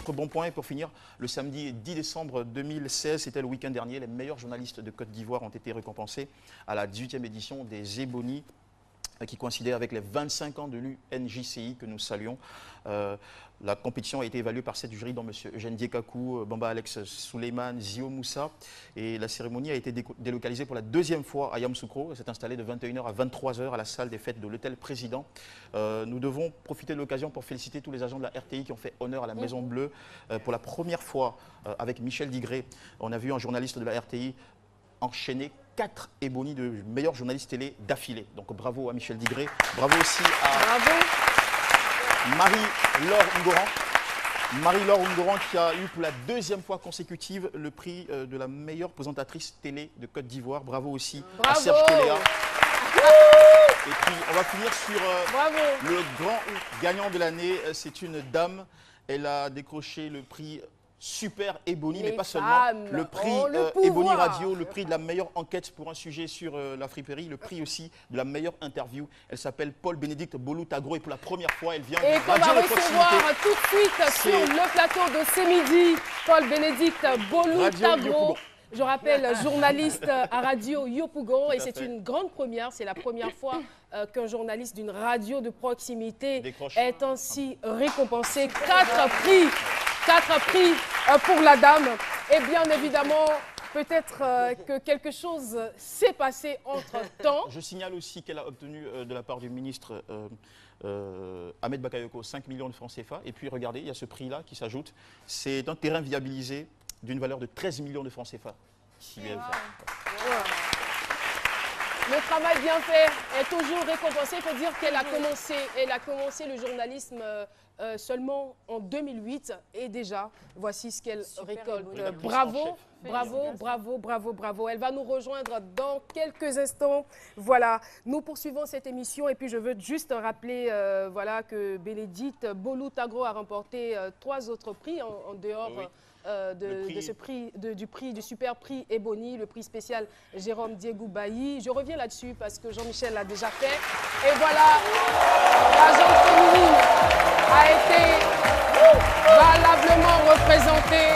autre bon point, et pour finir, le samedi 10 décembre 2016, c'était le week-end dernier, les meilleurs journalistes de Côte d'Ivoire ont été récompensés à la 18e édition des Ebony, qui coïncidait avec les 25 ans de l'UNJCI que nous saluons. La compétition a été évaluée par 7 jurys, dont M. Eugène Diekakou, Bamba Alex Souleyman, Zio Moussa. Et la cérémonie a été délocalisée pour la deuxième fois à Yamoussoukro. Elle s'est installée de 21h à 23h à la salle des fêtes de l'hôtel Président. Nous devons profiter de l'occasion pour féliciter tous les agents de la RTI qui ont fait honneur à la Maison Bleue. Pour la première fois, avec Michel Digré, on a vu un journaliste de la RTI enchaîner 4 Ebony de meilleurs journalistes télé d'affilée. Donc bravo à Michel Digré, bravo aussi à Marie-Laure Ungoran. Marie-Laure Ungoran qui a eu pour la deuxième fois consécutive le prix de la meilleure présentatrice télé de Côte d'Ivoire. Bravo aussi à Serge Kéléa. Et puis on va finir sur le grand gagnant de l'année. C'est une dame. Elle a décroché le prix Super Ebony, mais pas seulement. Le prix Ebony Radio, le prix de la meilleure enquête pour un sujet sur la friperie, le prix aussi de la meilleure interview. Elle s'appelle Paul-Bénédicte Bolou-Tagro et pour la première fois, elle vient de Radio de proximité. Et qu'on va recevoir tout de suite sur le plateau de ce midi, Paul-Bénédicte Bolou-Tagro. Je rappelle, journaliste à Radio Yopougon, et c'est une grande première. C'est la première fois qu'un journaliste d'une radio de proximité est ainsi récompensé. 4 prix pour la dame. Et bien évidemment, peut-être que quelque chose s'est passé entre-temps. Je signale aussi qu'elle a obtenu de la part du ministre Ahmed Bakayoko 5 millions de francs CFA. Et puis regardez, il y a ce prix-là qui s'ajoute. C'est un terrain viabilisé d'une valeur de 13 millions de francs CFA. Le travail bien fait est toujours récompensé. Il faut dire qu'elle a commencé le journalisme seulement en 2008 et déjà, voici ce qu'elle récolte. Bravo. Elle va nous rejoindre dans quelques instants. Voilà, nous poursuivons cette émission et puis je veux juste rappeler voilà, que Bénédicte Bolou-Tagro a remporté 3 autres prix en dehors du super prix Ebony, le prix spécial Jérôme Diégou Bailly. Je reviens là-dessus parce que Jean-Michel l'a déjà fait. Et voilà, la gente féminine a été valablement représentée.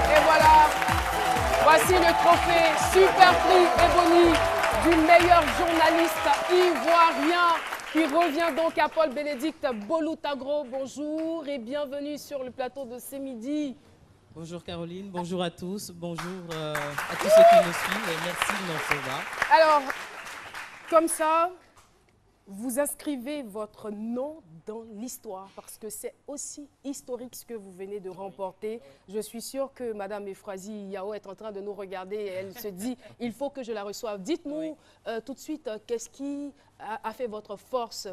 Et voilà, voici le trophée super prix Ebony du meilleur journaliste ivoirien, qui revient donc à Paul-Bénédicte Bolou-Tagro. Bonjour et bienvenue sur le plateau de ce midi. Bonjour Caroline, bonjour à tous, bonjour à tous ceux qui nous suivent et merci de nous recevoir. Alors, comme ça, vous inscrivez votre nom dans l'histoire parce que c'est aussi historique ce que vous venez de remporter. Je suis sûre que Mme Euphrasie Yao est en train de nous regarder et elle se dit « il faut que je la reçoive ». Dites-nous tout de suite, qu'est-ce qui a fait votre force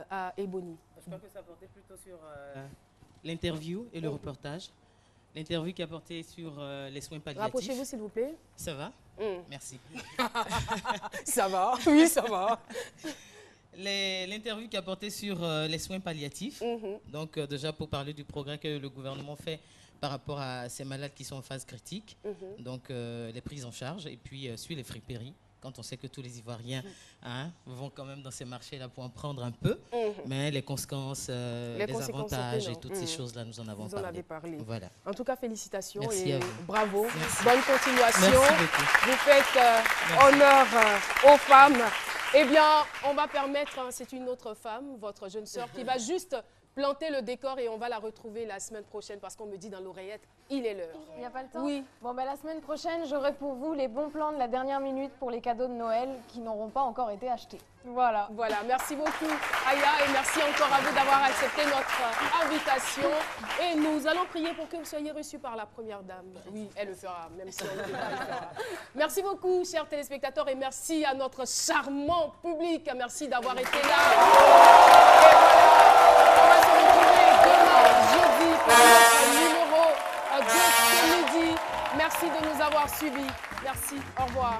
à Ebony? Je crois que ça portait plutôt sur l'interview et le reportage. L'interview qui a porté sur les soins palliatifs. Rapprochez-vous s'il vous plaît. Ça va? Merci. Ça va? Oui, ça va. L'interview qui a porté sur les soins palliatifs, donc déjà pour parler du progrès que le gouvernement fait par rapport à ces malades qui sont en phase critique, donc les prises en charge, et puis sur les friperies, quand on sait que tous les Ivoiriens vont quand même dans ces marchés-là pour en prendre un peu, mais les conséquences, les avantages et toutes ces choses-là, nous en avons parlé. Vous en avez parlé. Voilà. En tout cas, félicitations. Merci et bravo. Merci. Bonne continuation. Merci beaucoup. Vous faites honneur aux femmes. Eh bien, on va permettre, c'est une autre femme, votre jeune sœur, qui va juste planter le décor et on va la retrouver la semaine prochaine parce qu'on me dit dans l'oreillette, il est l'heure. Il n'y a pas le temps? Oui. Bon, la semaine prochaine, j'aurai pour vous les bons plans de la dernière minute pour les cadeaux de Noël qui n'auront pas encore été achetés. Voilà. Voilà, merci beaucoup Aya et merci encore à vous d'avoir accepté notre invitation. Et nous allons prier pour que vous soyez reçus par la première dame. Oui, elle le fera, même si on ne le fera. Merci beaucoup, chers téléspectateurs, et merci à notre charmant public. Merci d'avoir été là. Et voilà, on va se retrouver demain, jeudi, pour notre numéro de ce midi. Merci de nous avoir suivis. Merci, au revoir.